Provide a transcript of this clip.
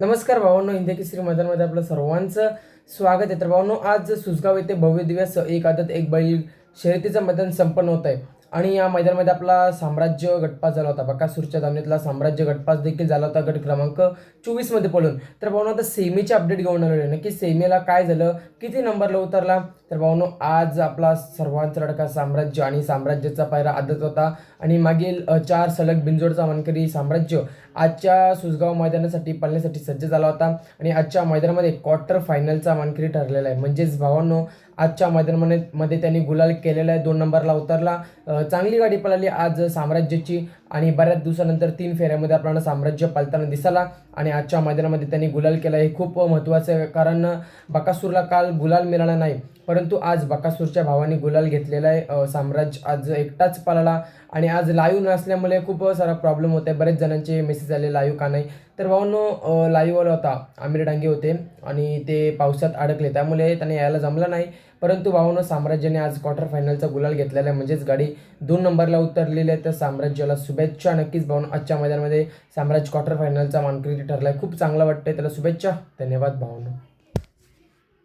नमस्कार भावांनो, हिंदी केसरी मैदानामध्ये आपलं सर्वांचं स्वागत आहे. तर भावांनो, आज सुसगाव येथे भव्य दिव्य एक आदत एक बैल शर्यतीचं मैदान संपन्न होत आहे आणि या मैदानामध्ये आपला साम्राज्य गटपास झाला होता. बकासूरच्या धावणीतला साम्राज्य गटपास देखील झाला होता गट क्रमांक 24 मध्ये पळून. तर भावांनो, आता सेमीचे अपडेट घेऊन आलेलो आहे. नक्की सेमीला काय झालं, किती नंबरला उतरला. तर भावांनो, आज आपला सर्वांचा लढका साम्राज्य आणि साम्राज्याचा पायरा आदत होता आणि मागील 4 सलग बिनजोडचा मानकरी साम्राज्य आजच्या सुसगाव मैदानासाठी पळण्यासाठी सज्ज झाला होता आणि आजच्या मैदानामध्ये क्वार्टर फायनलचा मानकरी ठरलेला आहे. म्हणजेच भावांनो, आजच्या मैदानामध्ये त्यांनी गुलाल केलेला आहे. 2 नंबरला उतरला. चांगली गाडी पळाली आज साम्राज्याची आणि बऱ्याच दिवसानंतर 3 फेऱ्यामध्ये आपल्याला साम्राज्य पळताना दिसला आणि आजच्या मैदानामध्ये त्यांनी गुलाल केला. हे खूप महत्त्वाचं आहे, कारण बकासूरला काल गुलाल मिळाला नाही, परंतु आज बकासूरच्या भावाने गुलाल घेतलेला आहे. साम्राज्य आज एकटाच पळाला आणि आज लाईव्ह नसल्यामुळे खूप सारा प्रॉब्लेम होत आहे. बरेच जणांचे मेसेज आले लाईव्ह का नाही. तर भावांनो, लाईव्हवाला होता आमिर डांगे होते आणि ते पावसात अडकले, त्यामुळे त्यांना यायला जमलं नाही. परंतु भावांनो, साम्राज्याने आज क्वार्टर फायनलचा गुलाल घेतलेला आहे, म्हणजेच गाडी 2 नंबरला उतरलेली आहे. तर साम्राज्याला शुभेच्छा. नक्कीच भावांनो, आजच्या मैदानामध्ये साम्राज्य क्वार्टर फायनलचा मानकरी ठरला आहे. खूप चांगलं वाटतंय, त्याला शुभेच्छा. धन्यवाद भावांनो.